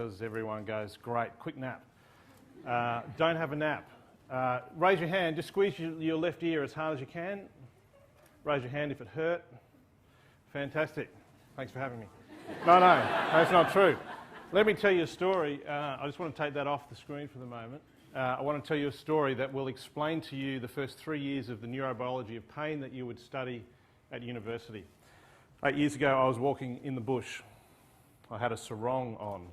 because everyone goes, great, quick nap. Don't have a nap. Raise your hand, just squeeze your left ear as hard as you can. Raise your hand if it hurt. Fantastic. Thanks for having me. No, that's not true. Let me tell you a story. I just want to take that off the screen for the moment. I want to tell you a story that will explain to you the first 3 years of the neurobiology of pain that you would study at university. 8 years ago, I was walking in the bush. I had a sarong on.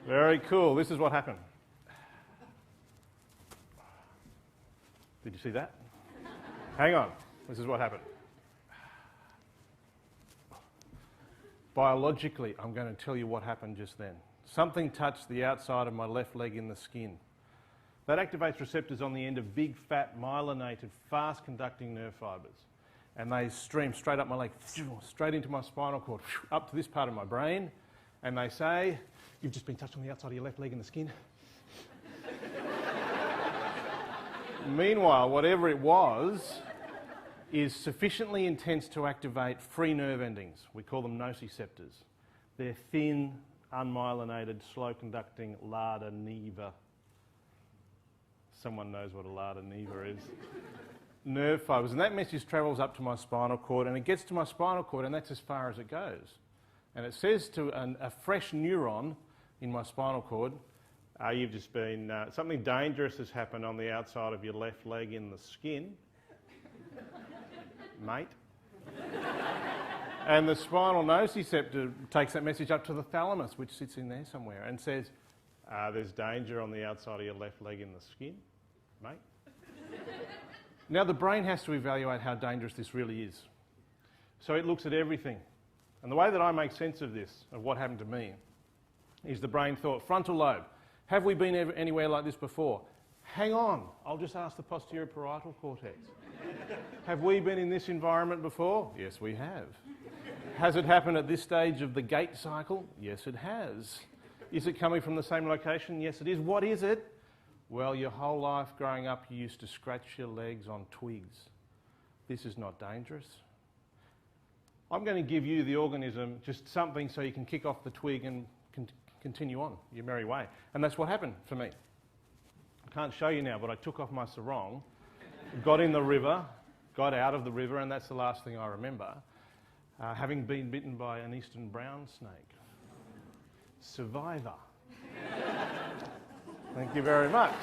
Very cool. This is what happened. Did you see that? Hang on. This is what happened. Biologically, I'm going to tell you what happened just then. Something touched the outside of my left leg in the skin. That activates receptors on the end of big, fat, myelinated, fast-conducting nerve fibres. And they stream straight up my leg, straight into my spinal cord, up to this part of my brain. And they say, you've just been touched on the outside of your left leg in the skin. Meanwhile, whatever it was is sufficiently intense to activate free nerve endings. We call them nociceptors. They're thin, unmyelinated, slow-conducting LADA neva. Someone knows what a LADA neva is. Nerve fibres. And that message travels up to my spinal cord, and it gets to my spinal cord, and that's as far as it goes. And it says to a fresh neuron in my spinal cord, you've just been, something dangerous has happened on the outside of your left leg in the skin, mate. And the spinal nociceptor takes that message up to the thalamus, which sits in there somewhere, and says, there's danger on the outside of your left leg in the skin, mate. Now the brain has to evaluate how dangerous this really is. So it looks at everything. And the way that I make sense of this, of what happened to me, is the brain thought, frontal lobe, have we been anywhere like this before? Hang on, I'll just ask the posterior parietal cortex. Have we been in this environment before? Yes, we have. Has it happened at this stage of the gait cycle? Yes, it has. Is it coming from the same location? Yes, it is. What is it? Well, your whole life growing up, you used to scratch your legs on twigs. This is not dangerous. I'm going to give you, the organism, just something so you can kick off the twig and continue on your merry way. And that's what happened for me. I can't show you now, but I took off my sarong, got in the river, got out of the river, and that's the last thing I remember, having been bitten by an eastern brown snake. Survivor. Thank you very much.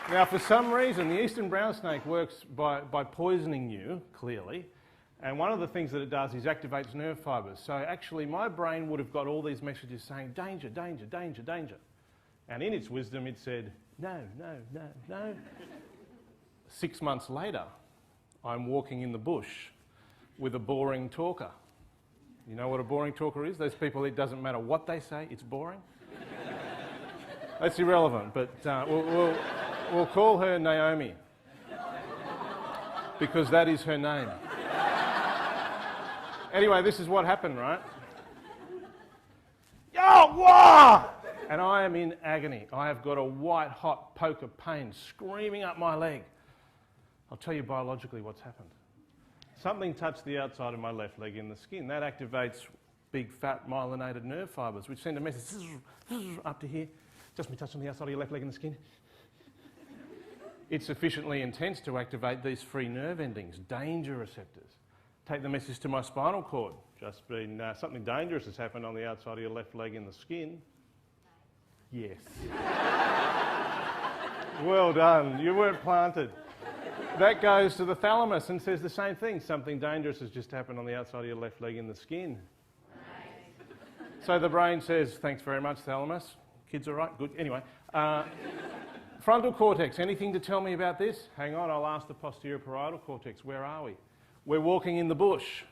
Now, for some reason, the eastern brown snake works by poisoning you, clearly, and one of the things that it does is activates nerve fibres. So actually, my brain would have got all these messages saying, danger, danger, danger, danger. And in its wisdom, it said, no, no, no, no. 6 months later, I'm walking in the bush with a boring talker. You know what a boring talker is? Those people, it doesn't matter what they say, it's boring. That's irrelevant, but we'll call her Naomi, because that is her name. Anyway, this is what happened, right? Oh, whoa! And I am in agony. I have got a white-hot poke of pain screaming up my leg. I'll tell you biologically what's happened. Something touched the outside of my left leg in the skin. That activates big, fat, myelinated nerve fibres, which send a message up to here. Just been touched on the outside of your left leg in the skin. It's sufficiently intense to activate these free nerve endings, danger receptors. Take the message to my spinal cord. Just been, something dangerous has happened on the outside of your left leg in the skin. Yes. Well done. You weren't planted. That goes to the thalamus and says the same thing. Something dangerous has just happened on the outside of your left leg in the skin. Nice. So the brain says, thanks very much, thalamus. Kids all right? Good. Anyway. Frontal cortex, anything to tell me about this? Hang on, I'll ask the posterior parietal cortex. Where are we? We're walking in the bush.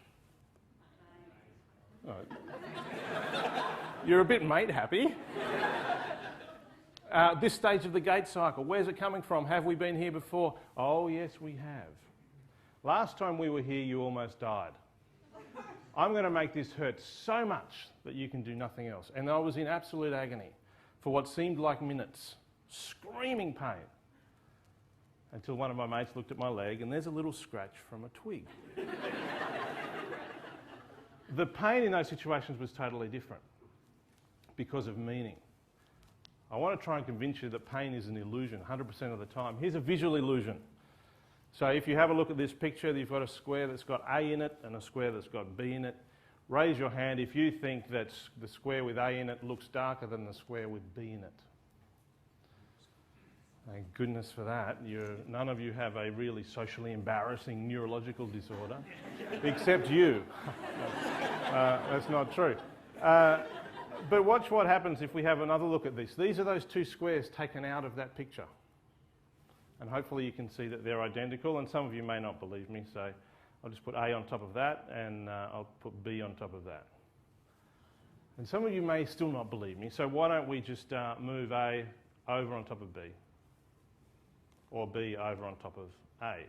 Oh. You're a bit mate happy. This stage of the gait cycle, where's it coming from? Have we been here before? Oh, yes, we have. Last time we were here, you almost died. I'm going to make this hurt so much that you can do nothing else. And I was in absolute agony for what seemed like minutes, screaming pain, until one of my mates looked at my leg and there's a little scratch from a twig. The pain in those situations was totally different because of meaning. I want to try and convince you that pain is an illusion 100% of the time. Here's a visual illusion. So if you have a look at this picture, you've got a square that's got A in it and a square that's got B in it. Raise your hand if you think that the square with A in it looks darker than the square with B in it. Thank goodness for that. None of you have a really socially embarrassing neurological disorder, except you. That's not true. But watch what happens if we have another look at this. These are those two squares taken out of that picture. And hopefully you can see that they're identical, and some of you may not believe me, so I'll just put A on top of that, and I'll put B on top of that. And some of you may still not believe me, so why don't we just move A over on top of B, or B over on top of A.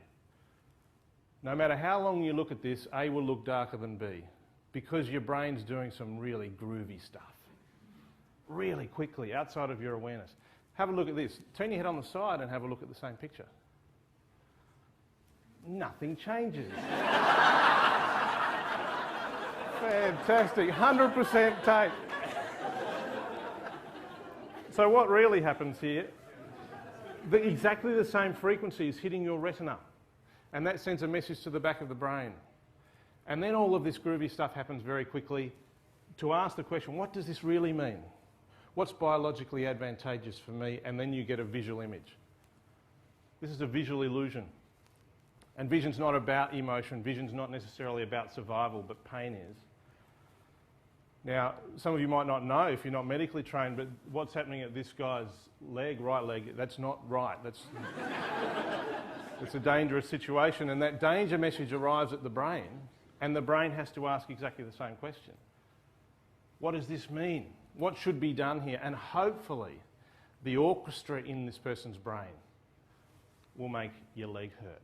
No matter how long you look at this, A will look darker than B, because your brain's doing some really groovy stuff, really quickly, outside of your awareness. Have a look at this. Turn your head on the side and have a look at the same picture. Nothing changes. Fantastic, 100% take. So what really happens here, exactly the same frequency is hitting your retina, and that sends a message to the back of the brain. And then all of this groovy stuff happens very quickly to ask the question, what does this really mean? What's biologically advantageous for me? And then you get a visual image. This is a visual illusion. And vision's not about emotion. Vision's not necessarily about survival, but pain is. Now, some of you might not know if you're not medically trained, but what's happening at this guy's leg, right leg, that's not right. It's a dangerous situation, and that danger message arrives at the brain, and the brain has to ask exactly the same question. What does this mean? What should be done here? And hopefully, the orchestra in this person's brain will make your leg hurt.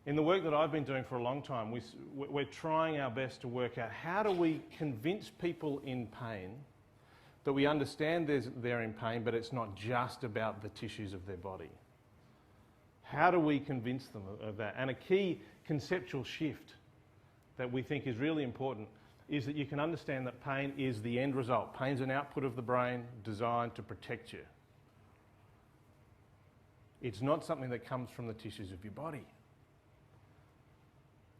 In the work that I've been doing for a long time, we're trying our best to work out how do we convince people in pain that we understand they're in pain, but it's not just about the tissues of their body. How do we convince them of that? And a key conceptual shift that we think is really important is that you can understand that pain is the end result. Pain's an output of the brain designed to protect you. It's not something that comes from the tissues of your body.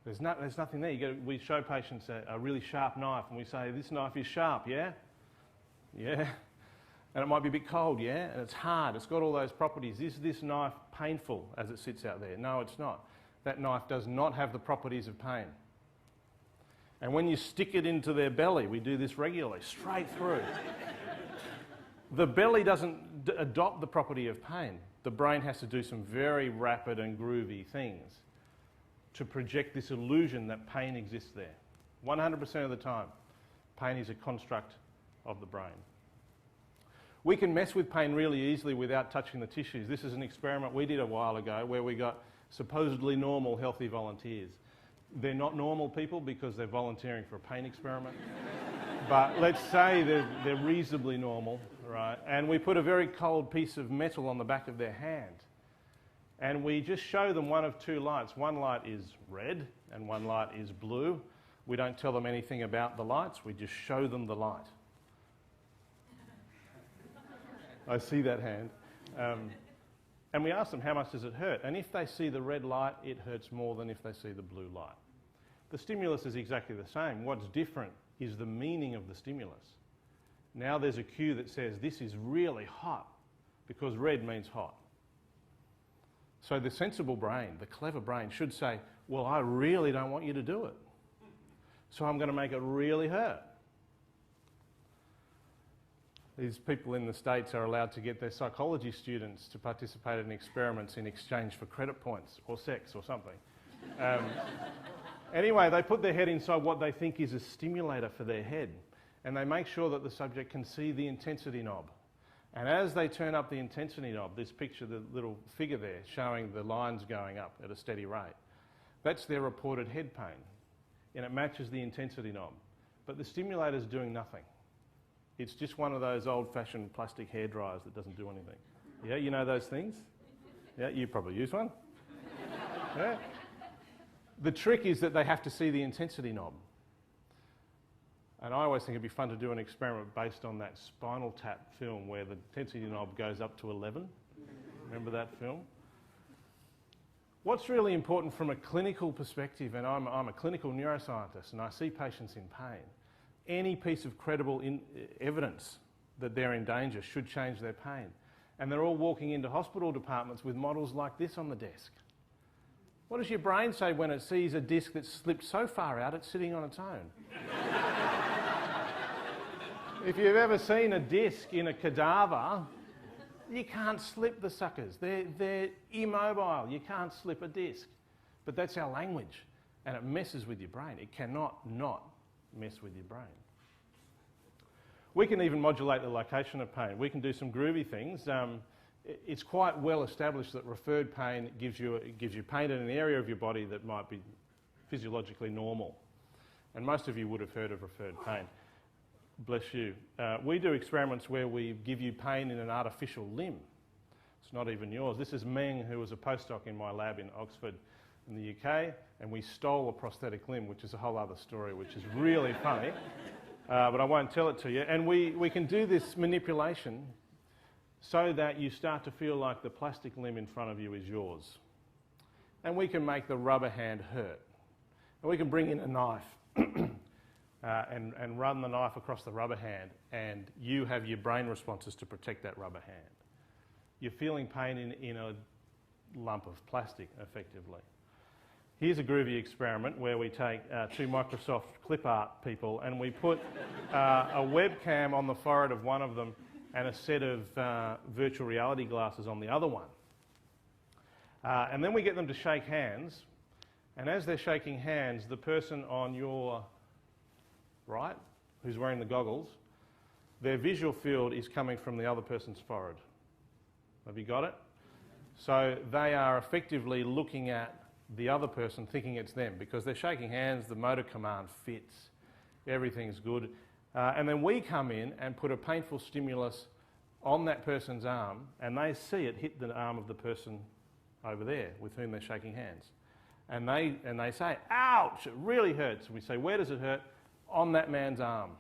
There's nothing there. We show patients a really sharp knife and we say, this knife is sharp, yeah? Yeah. And it might be a bit cold, yeah? And it's hard, it's got all those properties. Is this knife painful as it sits out there? No, it's not. That knife does not have the properties of pain. And when you stick it into their belly, we do this regularly, straight through. The belly doesn't adopt the property of pain. The brain has to do some very rapid and groovy things to project this illusion that pain exists there. 100% of the time, pain is a construct of the brain. We can mess with pain really easily without touching the tissues. This is an experiment we did a while ago where we got supposedly normal, healthy volunteers. They're not normal people because they're volunteering for a pain experiment. But let's say they're reasonably normal, right? And we put a very cold piece of metal on the back of their hand. And we just show them one of two lights. One light is red and one light is blue. We don't tell them anything about the lights, we just show them the light. I see that hand. And we ask them, how much does it hurt? And if they see the red light, it hurts more than if they see the blue light. The stimulus is exactly the same. What's different is the meaning of the stimulus. Now there's a cue that says this is really hot because red means hot. So the sensible brain, the clever brain, should say, well, I really don't want you to do it. So I'm going to make it really hurt. These people in the States are allowed to get their psychology students to participate in experiments in exchange for credit points or sex or something. Anyway, they put their head inside what they think is a stimulator for their head, and they make sure that the subject can see the intensity knob. And as they turn up the intensity knob, this picture, the little figure there showing the lines going up at a steady rate, that's their reported head pain, and it matches the intensity knob. But the stimulator's doing nothing. It's just one of those old-fashioned plastic hair dryers that doesn't do anything. Yeah, you know those things? Yeah, you probably use one. Yeah. The trick is that they have to see the intensity knob. And I always think it'd be fun to do an experiment based on that Spinal Tap film where the intensity knob goes up to 11. Remember that film? What's really important from a clinical perspective, and I'm a clinical neuroscientist and I see patients in pain, any piece of credible evidence that they're in danger should change their pain. And they're all walking into hospital departments with models like this on the desk. What does your brain say when it sees a disc that's slipped so far out it's sitting on its own? If you've ever seen a disc in a cadaver, you can't slip the suckers. They're immobile. You can't slip a disc. But that's our language, and it messes with your brain. It cannot not mess with your brain. We can even modulate the location of pain. We can do some groovy things. It's quite well established that referred pain gives you pain in an area of your body that might be physiologically normal. And most of you would have heard of referred pain. Bless you. We do experiments where we give you pain in an artificial limb. It's not even yours. This is Meng, who was a postdoc in my lab in Oxford in the UK, and we stole a prosthetic limb, which is a whole other story, which is really funny, but I won't tell it to you. And we can do this manipulation so that you start to feel like the plastic limb in front of you is yours. And we can make the rubber hand hurt. And we can bring in a knife and run the knife across the rubber hand, and you have your brain responses to protect that rubber hand. You're feeling pain in a lump of plastic, effectively. Here's a groovy experiment where we take two Microsoft clip art people and we put a webcam on the forehead of one of them and a set of virtual reality glasses on the other one. And then we get them to shake hands, and as they're shaking hands, the person on your right, who's wearing the goggles, their visual field is coming from the other person's forehead. Have you got it? So they are effectively looking at the other person thinking it's them because they're shaking hands, the motor command fits, everything's good. And then we come in and put a painful stimulus on that person's arm, and they see it hit the arm of the person over there with whom they're shaking hands. And they say, ouch, it really hurts. And we say, where does it hurt? On that man's arm.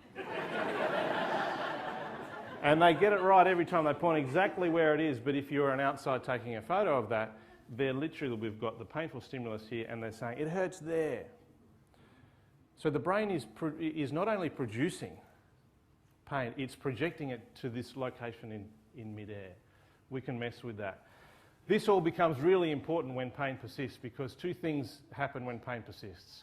And they get it right every time. They point exactly where it is, but if you're an outside taking a photo of that, they're literally, we've got the painful stimulus here, and they're saying, it hurts there. So the brain is not only producing pain, it's projecting it to this location in midair. We can mess with that. This all becomes really important when pain persists, because two things happen when pain persists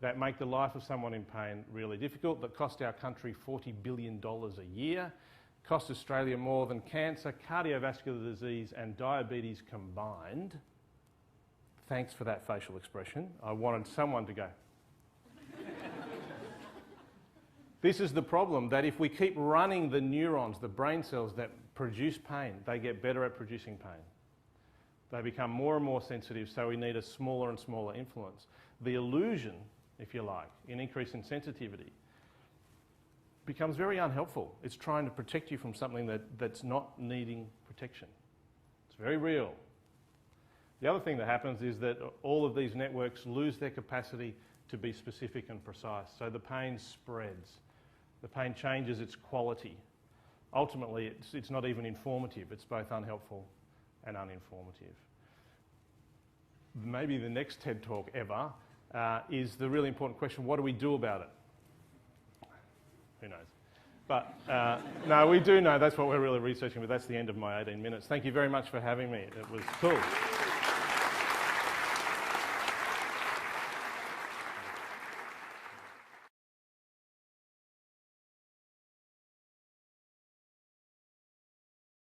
that make the life of someone in pain really difficult, that cost our country $40 billion a year, cost Australia more than cancer, cardiovascular disease and diabetes combined. Thanks for that facial expression. I wanted someone to go. This is the problem, that if we keep running the neurons, the brain cells that produce pain, they get better at producing pain. They become more and more sensitive, so we need a smaller and smaller influence. The illusion, if you like, in increase in sensitivity becomes very unhelpful. It's trying to protect you from something that's not needing protection. It's very real. The other thing that happens is that all of these networks lose their capacity to be specific and precise. So the pain spreads. The pain changes its quality. Ultimately, it's not even informative. It's both unhelpful and uninformative. Maybe the next TED Talk ever is the really important question, what do we do about it? Who knows? But no, we do know. That's what we're really researching, but that's the end of my 18 minutes. Thank you very much for having me. It was cool.